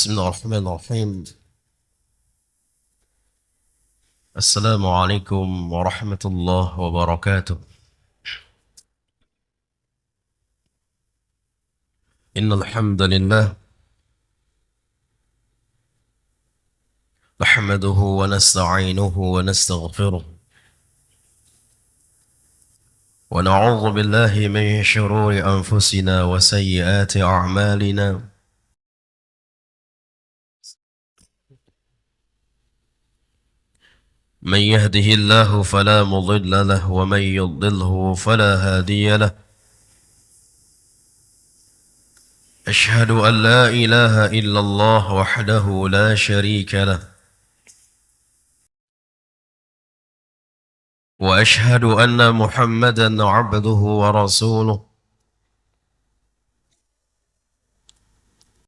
بسم الله الرحمن الرحيم. السلام عليكم ورحمة الله وبركاته. إن الحمد لله نحمده ونستعينه ونستغفره ونعوذ بالله من شرور أنفسنا وسيئات أعمالنا. من يهده الله فلا مضل له ومن يضلله فلا هادي له. أشهد أن لا إله إلا الله وحده لا شريك له وأشهد أن محمدا عبده ورسوله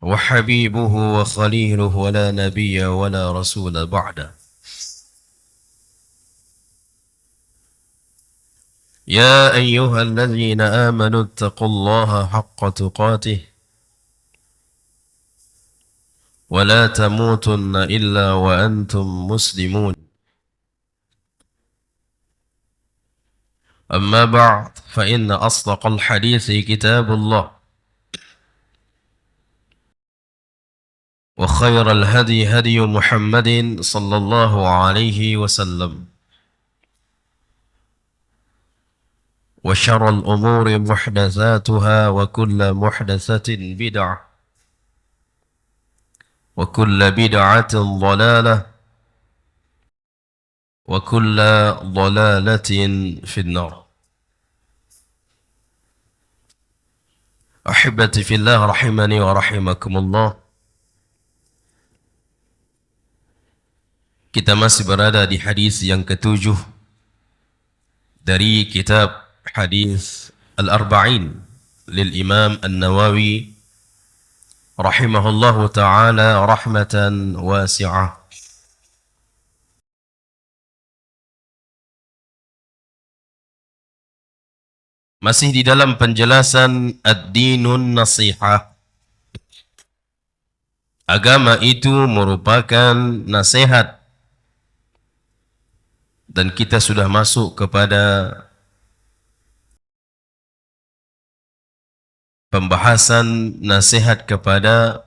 وحبيبه وخليله ولا نبي ولا رسول بعده. يا أيها الذين آمنوا اتقوا الله حق تقاته ولا تموتن إلا وأنتم مسلمون. أما بعد فإن أصدق الحديث كتاب الله وخير الهدي هدي محمد صلى الله عليه وسلم وشر الأمور محدثاتها وكل محدثة بدعة وكل بدعة ضلالة وكل ضلالة في النار. أحبتي في الله رحمني ورحمكم الله. Kita masih berada di hadis yang ketujuh dari kitab hadis Al-Arba'in lil Imam An-Nawawi rahimahullahu ta'ala rahmatan wasi'ah. Masih di dalam penjelasan ad-dinun nasihah. Agama itu merupakan nasihat. Dan kita sudah masuk kepada pembahasan nasihat kepada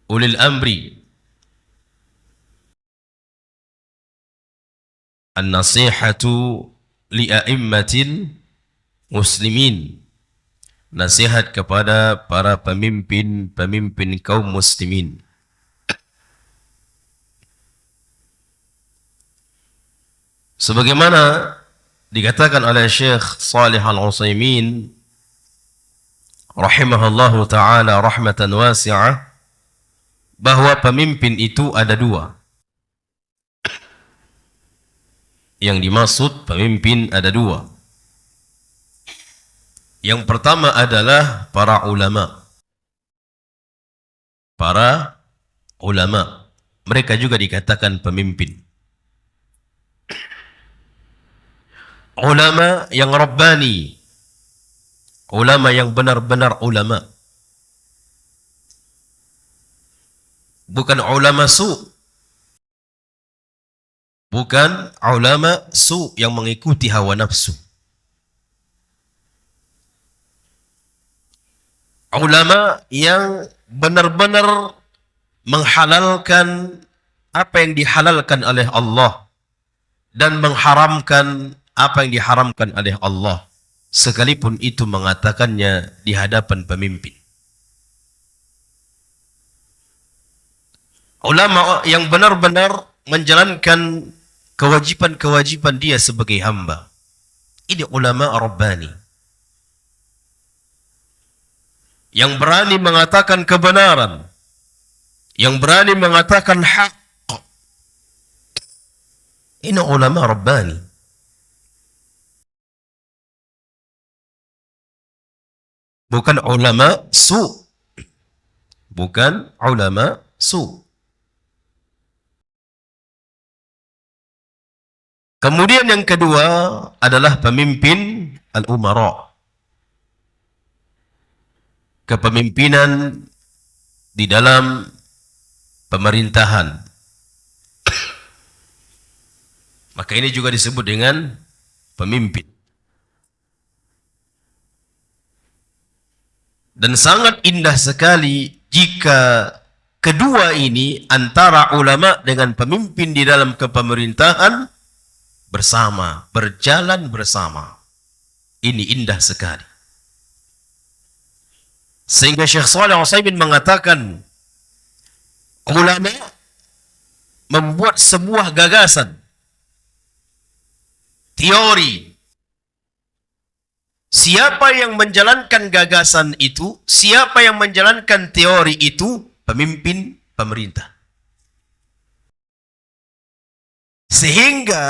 ulil amri. An-nasihatu li'a'immatil muslimin. Nasihat kepada para pemimpin kaum muslimin. Sebagaimana dikatakan oleh Syekh Shalih Al-Utsaimin rahimahullahu ta'ala rahmatan wasi'ah, bahwa pemimpin itu ada dua. Yang dimaksud pemimpin ada dua. Yang pertama adalah para ulama. Para ulama, mereka juga dikatakan pemimpin. Ulama yang rabbani, ulama yang benar-benar ulama, bukan ulama su', bukan ulama su' yang mengikuti hawa nafsu. Ulama yang benar-benar menghalalkan apa yang dihalalkan oleh Allah dan mengharamkan apa yang diharamkan oleh Allah, sekalipun itu mengatakannya di hadapan pemimpin. Ulama yang benar-benar menjalankan kewajiban-kewajiban dia sebagai hamba. Ini ulama rabbani. Yang berani mengatakan kebenaran, yang berani mengatakan hak. Ini ulama rabbani. Bukan ulama su'. Bukan ulama su'. Kemudian yang kedua adalah pemimpin al-umara. Kepemimpinan di dalam pemerintahan. Maka ini juga disebut dengan pemimpin. Dan sangat indah sekali jika kedua ini antara ulama dengan pemimpin di dalam kepemerintahan bersama, berjalan bersama. Ini indah sekali. Sehingga Syekh Shalih Al-Utsaimin mengatakan, ulama membuat sebuah gagasan, teori. Siapa yang menjalankan gagasan itu, siapa yang menjalankan teori itu, pemimpin pemerintah. Sehingga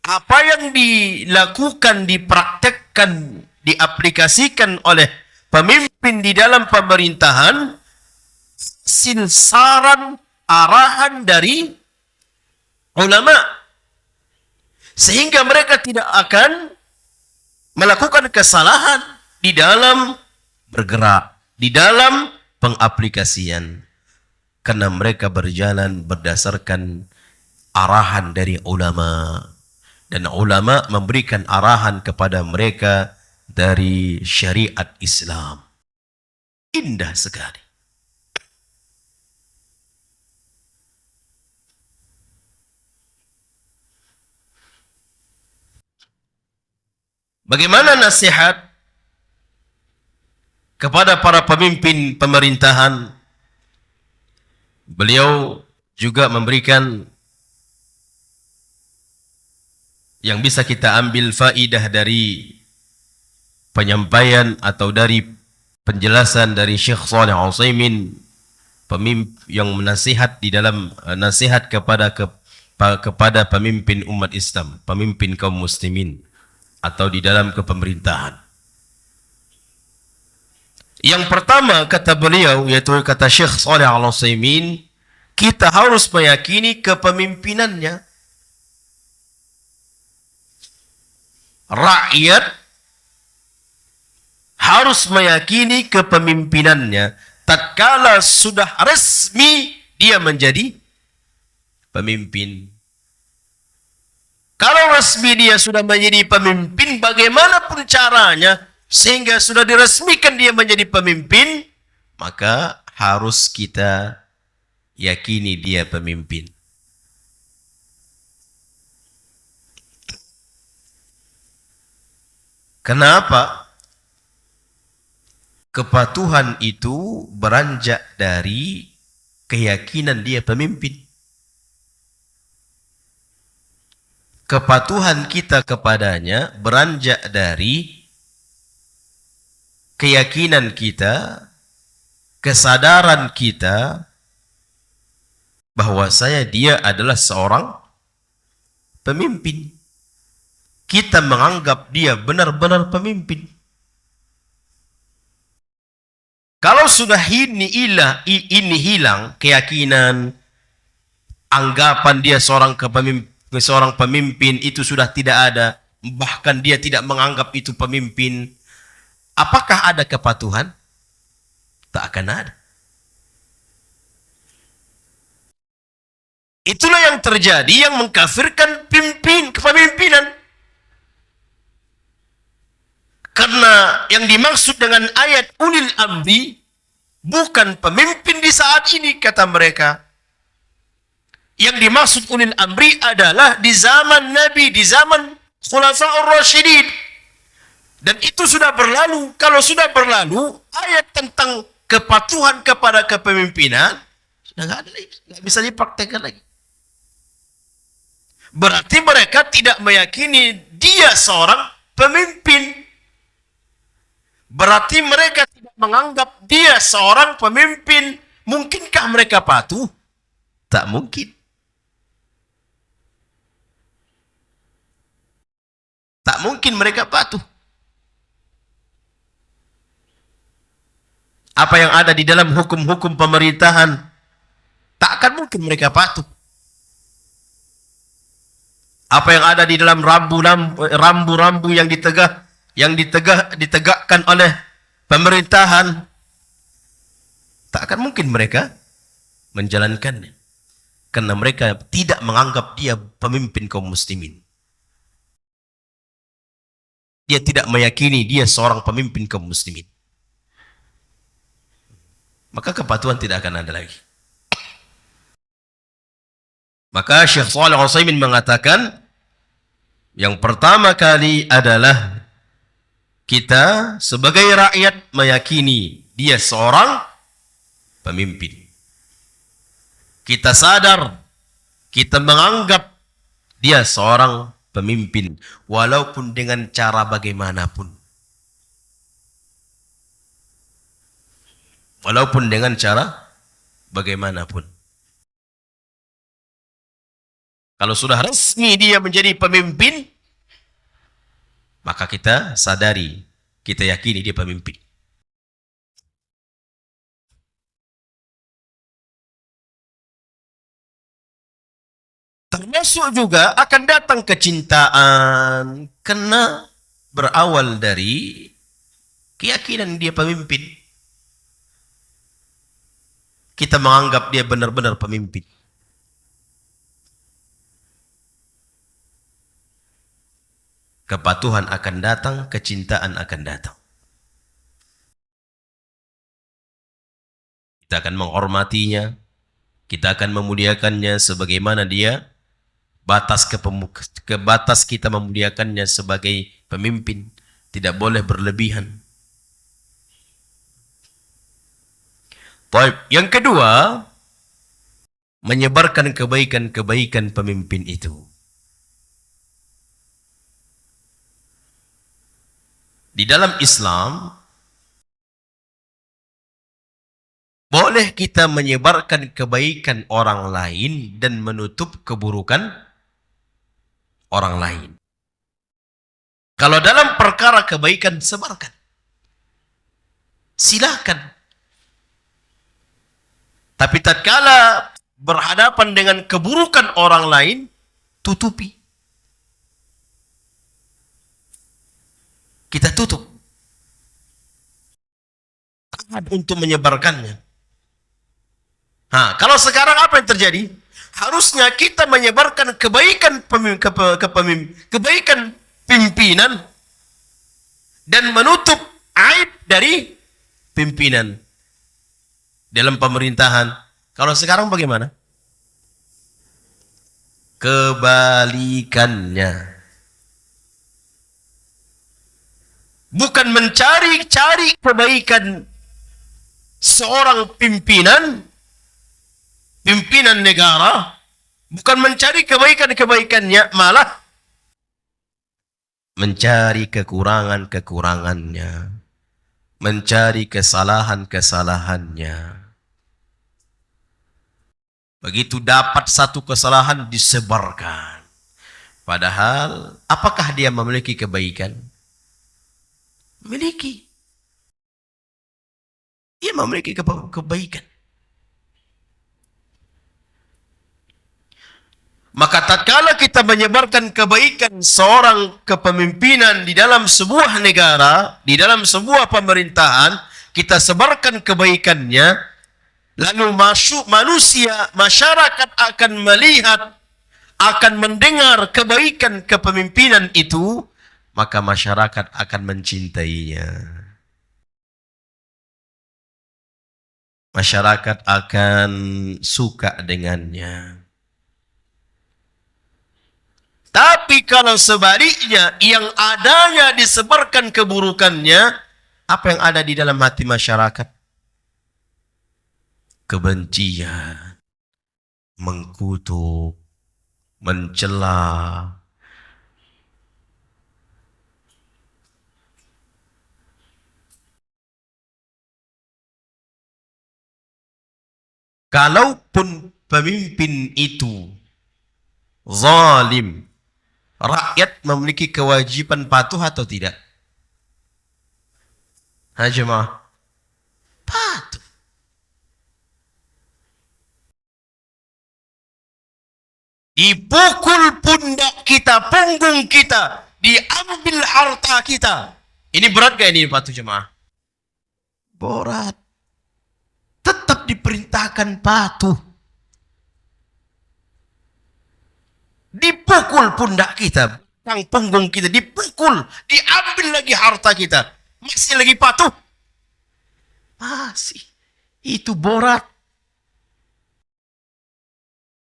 apa yang dilakukan, dipraktekkan, diaplikasikan oleh pemimpin di dalam pemerintahan, saran, arahan dari ulama. Sehingga mereka tidak akan melakukan kesalahan di dalam bergerak, di dalam pengaplikasian. Karena mereka berjalan berdasarkan arahan dari ulama. Dan ulama memberikan arahan kepada mereka dari syariat Islam. Indah sekali. Bagaimana nasihat kepada para pemimpin pemerintahan? Beliau juga memberikan yang bisa kita ambil faidah dari penyampaian atau dari penjelasan dari Syekh Shalih Al-Utsaimin, pemimpin yang menasihat di dalam nasihat kepada pemimpin umat Islam, pemimpin kaum muslimin, atau di dalam kepemerintahan. Yang pertama kata beliau, yaitu kata Syekh Shalih Al-Utsaimin, kita harus meyakini kepemimpinannya. Rakyat harus meyakini kepemimpinannya tatkala sudah resmi dia menjadi pemimpin. Kalau resmi dia sudah menjadi pemimpin, bagaimanapun caranya, sehingga sudah diresmikan dia menjadi pemimpin, maka harus kita yakini dia pemimpin. Kenapa? Kepatuhan itu beranjak dari keyakinan dia pemimpin. Kepatuhan kita kepadanya beranjak dari keyakinan kita, kesadaran kita bahwasanya dia adalah seorang pemimpin. Kita menganggap dia benar-benar pemimpin. Kalau sudah ini hilang keyakinan, anggapan dia seorang pemimpin itu sudah tidak ada, bahkan dia tidak menganggap itu pemimpin, apakah ada kepatuhan? Tak akan ada. Itulah yang terjadi yang mengkafirkan kepemimpinan. Karena yang dimaksud dengan ayat ulil amri bukan pemimpin di saat ini, kata mereka. Yang dimaksud ulil amri adalah di zaman Nabi, di zaman Khulafaur Rasyidin. Dan itu sudah berlalu. Kalau sudah berlalu, ayat tentang kepatuhan kepada kepemimpinan sudah nggak ada lagi, nggak bisa dipraktekkan lagi. Berarti mereka tidak meyakini dia seorang pemimpin. Berarti mereka tidak menganggap dia seorang pemimpin. Mungkinkah mereka patuh? Tak mungkin. Tak mungkin mereka patuh. Apa yang ada di dalam hukum-hukum pemerintahan, tak akan mungkin mereka patuh. Apa yang ada di dalam rambu-rambu yang ditegakkan oleh pemerintahan, Tak akan mungkin mereka menjalankannya. Karena mereka tidak menganggap dia pemimpin kaum muslimin. Dia tidak meyakini dia seorang pemimpin kaum muslimin. Maka kepatuhan tidak akan ada lagi. Maka Syekh Shalih Al-Utsaimin mengatakan, yang pertama kali adalah kita sebagai rakyat meyakini dia seorang pemimpin. Kita sadar, kita menganggap dia seorang pemimpin, walaupun dengan cara bagaimanapun. Walaupun dengan cara bagaimanapun. Kalau sudah resmi dia menjadi pemimpin, maka kita sadari, kita yakini dia pemimpin. Termasuk juga akan datang kecintaan karena berawal dari keyakinan dia pemimpin. Kita menganggap dia benar-benar pemimpin. Kepatuhan akan datang, kecintaan akan datang. Kita akan menghormatinya, kita akan memuliakannya sebagaimana dia batas kita memuliakannya sebagai pemimpin. Tidak boleh berlebihan. Baik, yang kedua, menyebarkan kebaikan-kebaikan pemimpin itu. Di dalam Islam, boleh kita menyebarkan kebaikan orang lain dan menutup keburukan orang lain. Kalau dalam perkara kebaikan, sebarkan. Silakan. Tapi tatkala berhadapan dengan keburukan orang lain, tutupi. Kita tutup. Tahan untuk menyebarkannya. Nah, kalau sekarang apa yang terjadi? Harusnya kita menyebarkan kebaikan kebaikan pimpinan dan menutup aib dari pimpinan dalam pemerintahan. Kalau sekarang bagaimana? Kebalikannya. Bukan mencari-cari kebaikan seorang pimpinan negara, bukan mencari kebaikan-kebaikannya, malah mencari kekurangan-kekurangannya, mencari kesalahan-kesalahannya. Begitu dapat satu kesalahan, disebarkan. Padahal, apakah dia memiliki kebaikan? Memiliki. Dia memiliki kebaikan. Maka tatkala kita menyebarkan kebaikan seorang kepemimpinan di dalam sebuah negara, di dalam sebuah pemerintahan, kita sebarkan kebaikannya, lalu masyarakat akan melihat, akan mendengar kebaikan kepemimpinan itu, maka masyarakat akan mencintainya. Masyarakat akan suka dengannya. Tapi kalau sebaliknya, yang adanya disebarkan keburukannya, apa yang ada di dalam hati masyarakat? Kebencian, mengkutuk, mencela. Kalaupun pemimpin itu zalim, rakyat memiliki kewajiban patuh atau tidak? Ha, jemaah? Patuh. Dipukul pundak kita, punggung kita, diambil harta kita. Ini berat gak ini patuh, jemaah? Berat. tetap diperintahkan patuh. Dipukul pundak kita, punggung kita dipukul, diambil lagi harta kita, masih lagi patuh? Masih. Itu Borat.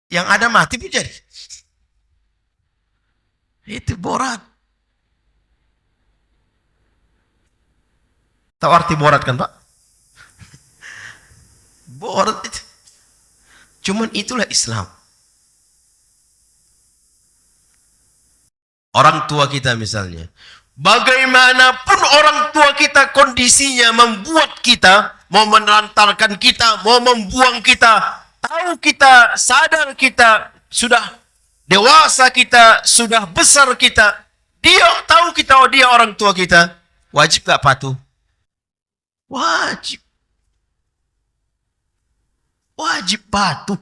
Yang ada mati pun jadi. Itu Borat. Tahu arti Borat kan, Pak? Borat itu. Cuman itulah Islam. Orang tua kita misalnya. Bagaimanapun orang tua kita kondisinya membuat kita, mau menelantarkan kita, mau membuang kita, tahu kita, sadar kita, sudah dewasa kita, sudah besar kita, dia tahu kita, oh dia orang tua kita, wajib gak patuh? Wajib. Wajib patuh.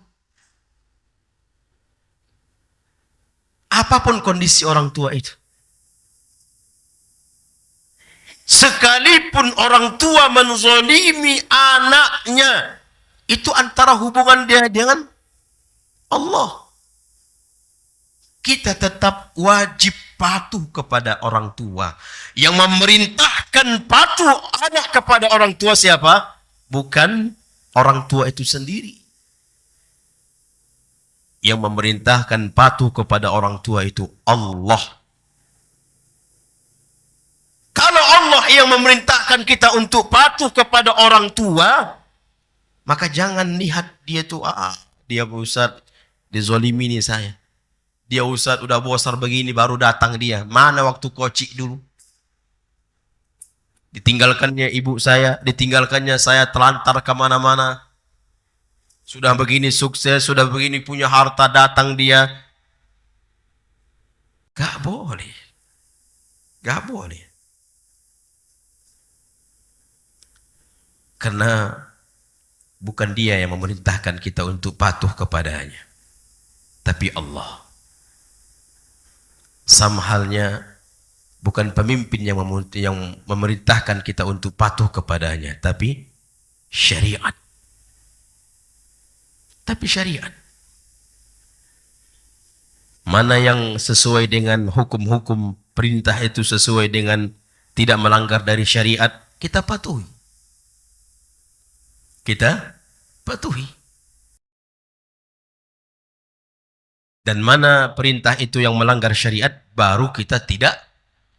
Apapun kondisi orang tua itu. Sekalipun orang tua menzalimi anaknya, itu antara hubungan dia dengan Allah. Kita tetap wajib patuh kepada orang tua. Yang memerintahkan patuh anak kepada orang tua siapa? Bukan orang tua itu sendiri. Yang memerintahkan patuh kepada orang tua itu Allah. Kalau Allah yang memerintahkan kita untuk patuh kepada orang tua, maka jangan lihat dia tuh, dia Ustaz, dizolimi nih saya. Dia Ustaz udah besar begini baru datang dia. Mana waktu kocik dulu? Ditinggalkannya ibu saya, ditinggalkannya saya telantar kemana-mana. Sudah begini sukses, sudah begini punya harta, datang dia. Gak boleh. Gak boleh. Karena bukan dia yang memerintahkan kita untuk patuh kepadanya. Tapi Allah. Sama halnya bukan pemimpin yang memerintahkan kita untuk patuh kepadanya. Tapi syariat. Tapi syariat. Mana yang sesuai dengan hukum-hukum perintah itu sesuai dengan tidak melanggar dari syariat, kita patuhi. Kita patuhi. Dan mana perintah itu yang melanggar syariat, baru kita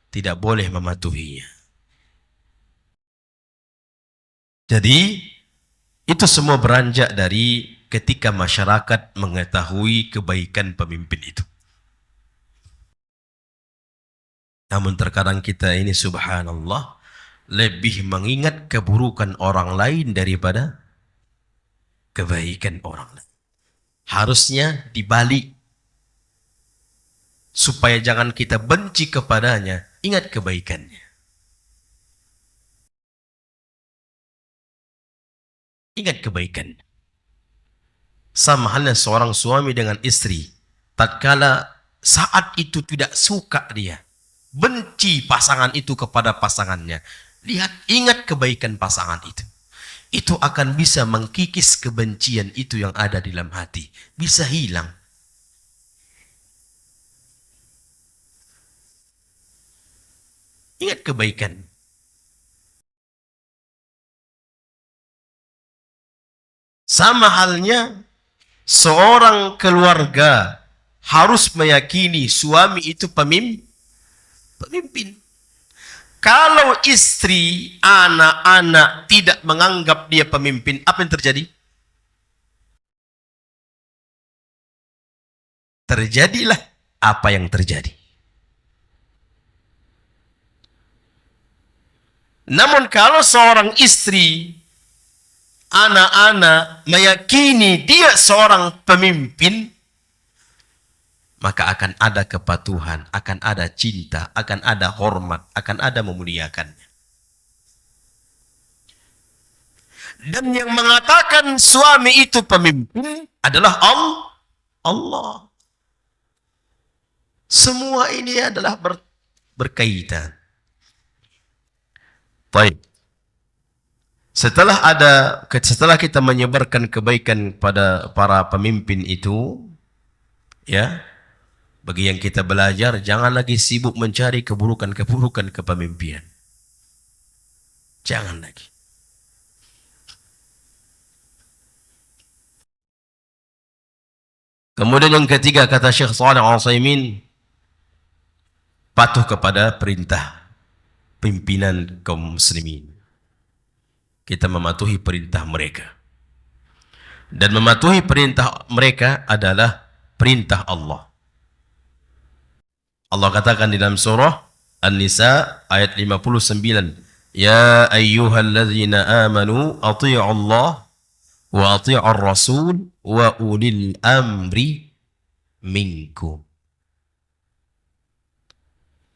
tidak boleh mematuhinya. Jadi, itu semua beranjak dari ketika masyarakat mengetahui kebaikan pemimpin itu. Namun terkadang kita ini subhanallah lebih mengingat keburukan orang lain daripada kebaikan orang lain. Harusnya dibalik. Supaya jangan kita benci kepadanya, ingat kebaikannya. Ingat kebaikannya. Sama halnya seorang suami dengan istri. Tatkala saat itu tidak suka dia, benci pasangan itu kepada pasangannya, ingat kebaikan pasangan itu. Itu akan bisa mengkikis kebencian itu yang ada di dalam hati. Bisa hilang. Ingat kebaikan. Sama halnya seorang keluarga harus meyakini suami itu pemimpin. Kalau istri, anak-anak tidak menganggap dia pemimpin, apa yang terjadi? Terjadilah apa yang terjadi. Namun kalau seorang istri, anak-anak meyakini dia seorang pemimpin, maka akan ada kepatuhan, akan ada cinta, akan ada hormat, akan ada memuliakannya. Dan yang mengatakan suami itu pemimpin adalah Allah. Semua ini adalah berkaitan. Baik. setelah kita menyebarkan kebaikan pada para pemimpin itu, ya, bagi yang kita belajar, jangan lagi sibuk mencari keburukan-keburukan kepemimpinan. Jangan lagi. Kemudian yang ketiga, kata Syekh Shalih Al-Utsaimin, patuh kepada perintah pimpinan kaum muslimin. Kita mematuhi perintah mereka. Dan mematuhi perintah mereka adalah perintah Allah. Allah katakan di dalam surah An-Nisa ayat 59, Ya ayyuhalladzina amanu ati'u Allah wa ati'u ar-rasul wa ulil amri minkum.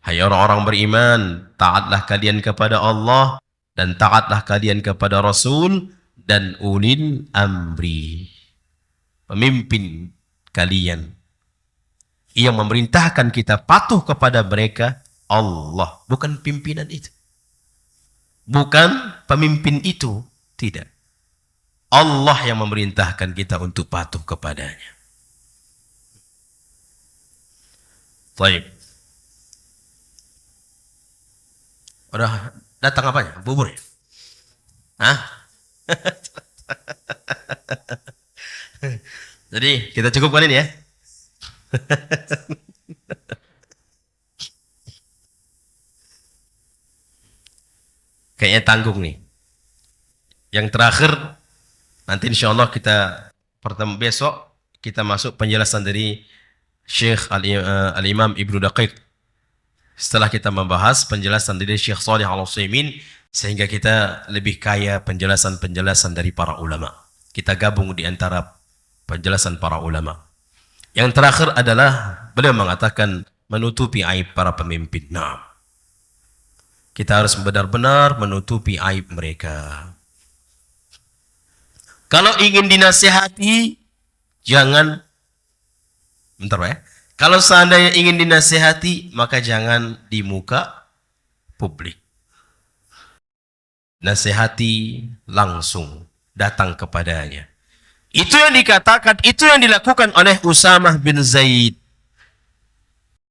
Hai orang-orang beriman, taatlah kalian kepada Allah dan taatlah kalian kepada Rasul dan ulil amri, pemimpin kalian. Yang memerintahkan kita patuh kepada mereka Allah, bukan pimpinan itu. Bukan pemimpin itu, tidak. Allah yang memerintahkan kita untuk patuh kepadanya. Baik. Udah datang apanya? Bubur ya? Hah? Jadi kita cukupkan ini ya. Kayaknya tanggung nih. Yang terakhir, nanti insya Allah kita pertemuan besok, kita masuk penjelasan dari Syekh Al-Imam Ibnu Daqiq. Setelah kita membahas penjelasan dari Syekh Shalih Al-Utsaimin, sehingga kita lebih kaya penjelasan-penjelasan dari para ulama. Kita gabung di antara penjelasan para ulama. Yang terakhir adalah beliau mengatakan menutupi aib para pemimpin. Nah, kita harus benar-benar menutupi aib mereka. Kalau ingin dinasihati, jangan, bentar ya. Kalau seandainya ingin dinasihati, maka jangan di muka publik. Nasihati langsung, datang kepadanya. Itu yang dikatakan, itu yang dilakukan oleh Usamah bin Zaid.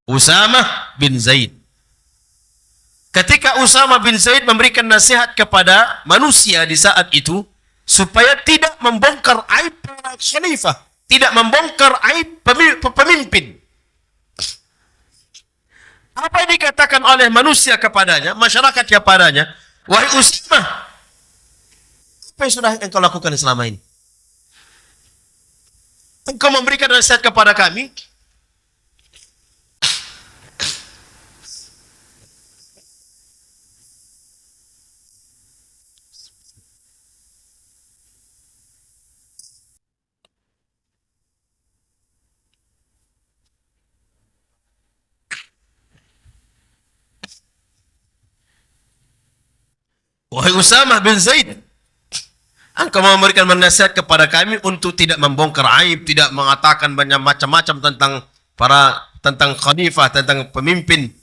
Usamah bin Zaid. Ketika Usamah bin Zaid memberikan nasihat kepada manusia di saat itu, supaya tidak membongkar aib para khalifah, tidak membongkar aib pemimpin. Apa yang dikatakan oleh manusia kepadanya, masyarakat kepadanya, wahai Usamah, apa yang sudah engkau lakukan selama ini? Engkau memberikan nasihat kepada kami, wahai Usamah bin Zaid, engkau memberikan nasihat kepada kami untuk tidak membongkar aib, tidak mengatakan banyak macam-macam tentang khalifah, tentang pemimpin.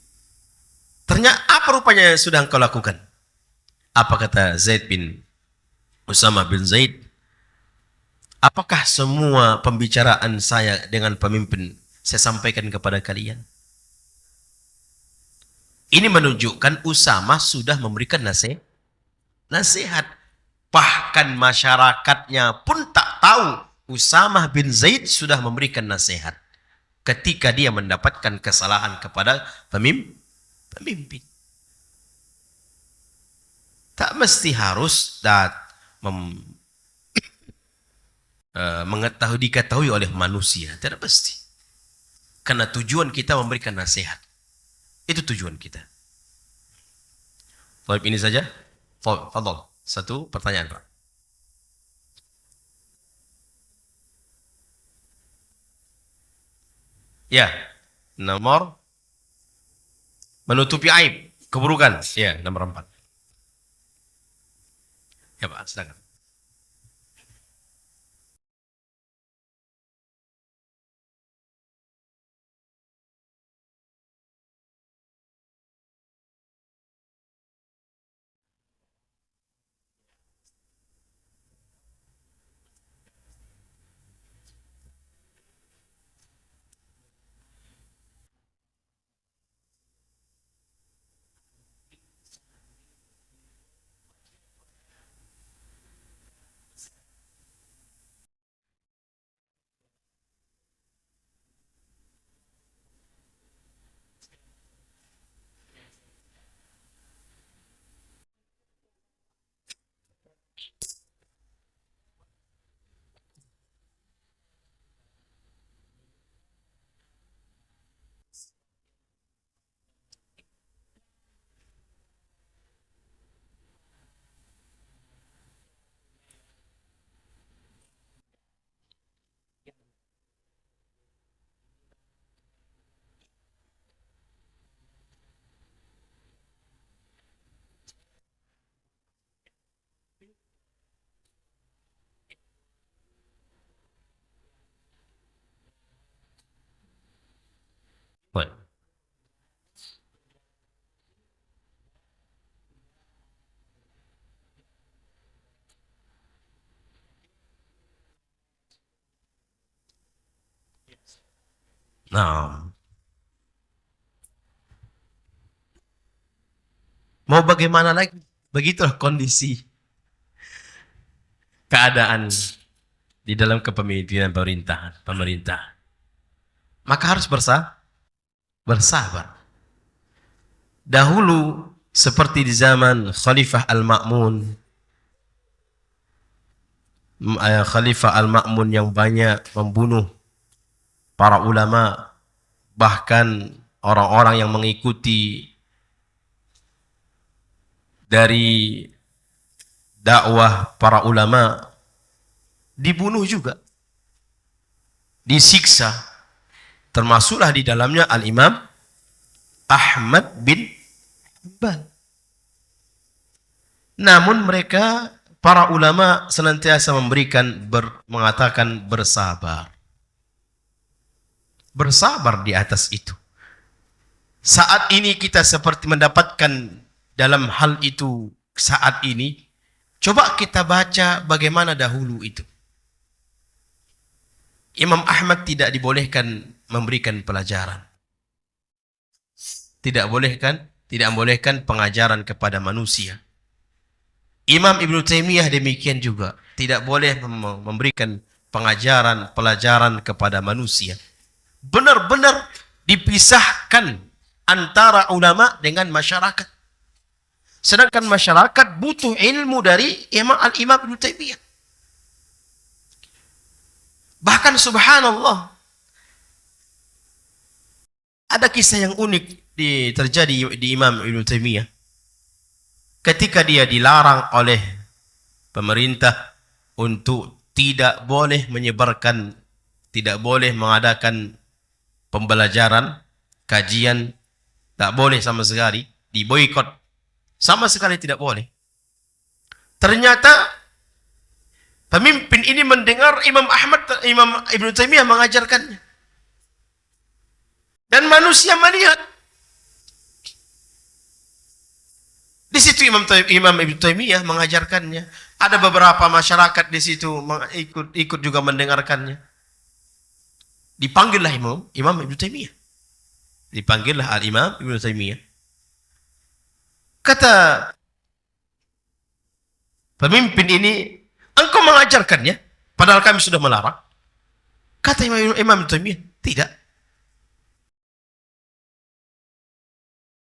Ternyata apa rupanya yang sudah engkau lakukan? Apa kata Usamah bin Zaid? Apakah semua pembicaraan saya dengan pemimpin saya sampaikan kepada kalian? Ini menunjukkan Usamah sudah memberikan nasihat. Bahkan masyarakatnya pun tak tahu Usamah bin Zaid sudah memberikan nasihat ketika dia mendapatkan kesalahan kepada pemimpin. Tak mesti harus diketahui oleh manusia, tidak mesti. Karena tujuan kita memberikan nasihat. Itu tujuan kita. Baik, ini saja. Fadhol. Satu pertanyaan, Pak. Ya, nomor menutupi aib, keburukan. Ya, nomor 4. Ya, Pak, silakan. Nah, mau bagaimana lagi? Begitulah kondisi keadaan di dalam kepemimpinan pemerintah. Maka harus bersabar. Dahulu seperti di zaman Khalifah Al-Ma'mun, Khalifah Al-Ma'mun yang banyak membunuh para ulama, bahkan orang-orang yang mengikuti dari dakwah para ulama dibunuh juga, disiksa, termasuklah di dalamnya Al-Imam Ahmad bin Hanbal. Namun mereka, para ulama senantiasa mengatakan bersabar. Bersabar di atas itu. Saat ini kita seperti mendapatkan dalam hal itu saat ini. Coba kita baca bagaimana dahulu itu. Imam Ahmad tidak dibolehkan memberikan pelajaran. Tidak membolehkan pengajaran kepada manusia. Imam Ibnu Taimiyah demikian juga. Tidak boleh memberikan pelajaran kepada manusia. Benar-benar dipisahkan antara ulama dengan masyarakat. Sedangkan masyarakat butuh ilmu dari Al-Imam Ibnu Taimiyah. Bahkan subhanallah, ada kisah yang unik terjadi di Imam Ibnu Taimiyah. Ketika dia dilarang oleh pemerintah untuk tidak boleh menyebarkan, tidak boleh mengadakan pembelajaran, kajian, tak boleh sama sekali, diboikot, sama sekali tidak boleh. Ternyata pemimpin ini mendengar Imam Ibnu Taimiyah mengajarkannya. Dan manusia melihat. Di situ Imam Ibnu Taimiyah mengajarkannya. Ada beberapa masyarakat di situ ikut juga mendengarkannya. Dipanggillah Imam Ibnu Taimiyah. Dipanggillah Al-Imam Ibnu Taimiyah. Kata pemimpin ini, engkau mengajarkannya, padahal kami sudah melarang. Kata Imam Ibnu Taimiyah, tidak.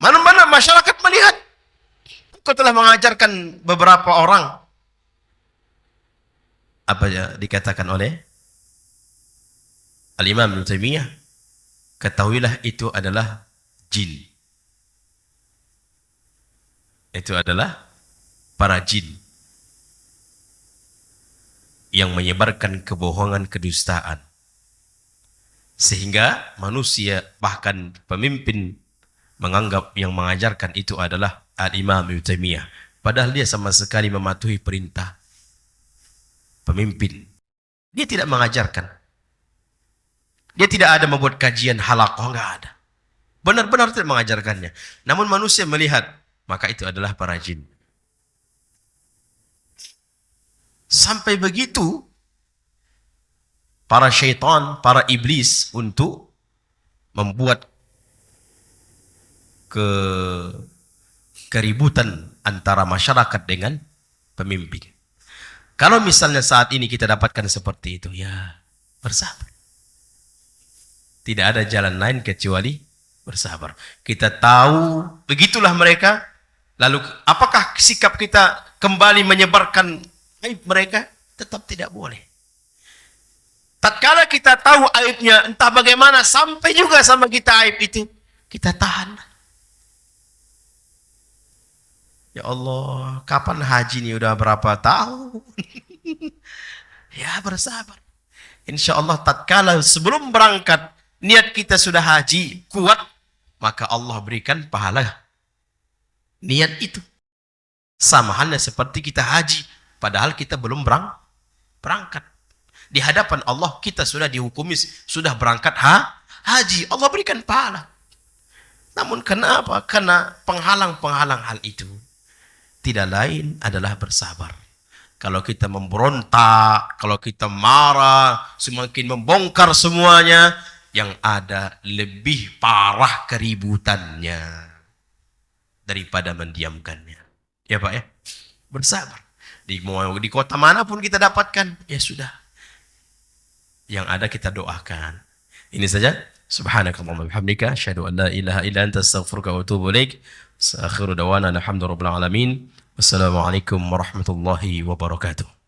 Mana-mana masyarakat melihat engkau telah mengajarkan beberapa orang. Apa ya dikatakan oleh Al-Imam Ibnu Taimiyah? Ketahuilah itu adalah jin. Itu adalah para jin yang menyebarkan kebohongan, kedustaan. Sehingga manusia, bahkan pemimpin, menganggap yang mengajarkan itu adalah Al-Imam Ibnu Taimiyah. Padahal dia sama sekali mematuhi perintah pemimpin. Dia tidak mengajarkan. Dia tidak ada membuat kajian halaqah, enggak ada. Benar-benar tidak mengajarkannya. Namun manusia melihat, maka itu adalah para jin. Sampai begitu para syaitan, para iblis untuk membuat keributan antara masyarakat dengan pemimpin. Kalau misalnya saat ini kita dapatkan seperti itu, ya bersabar. Tidak ada jalan lain kecuali bersabar. Kita tahu begitulah mereka. Lalu apakah sikap kita kembali menyebarkan aib mereka? Tetap tidak boleh. Tatkala kita tahu aibnya, entah bagaimana sampai juga sama kita aib itu, kita tahan. Ya Allah, kapan haji ini? Udah berapa tahun? Ya bersabar. Insya Allah tatkala sebelum berangkat niat kita sudah haji kuat, maka Allah berikan pahala niat itu. Sama halnya seperti kita haji, padahal kita belum berangkat. Di hadapan Allah kita sudah dihukumi, sudah berangkat haji. Allah berikan pahala. Namun kenapa? Karena penghalang-penghalang hal itu tidak lain adalah bersabar. Kalau kita memberontak, kalau kita marah, semakin membongkar semuanya, yang ada lebih parah keributannya daripada mendiamkannya. Ya Pak ya, bersabar. Di kota manapun kita dapatkan, ya sudah. Yang ada kita doakan. Ini saja. Subhanakallahumma bihamdika asyhadu an la ilaha illa anta astaghfiruka wa atubu ilaik. Akhiru dawana alhamdulillahirabbil alamin. Wassalamualaikum warahmatullahi wabarakatuh.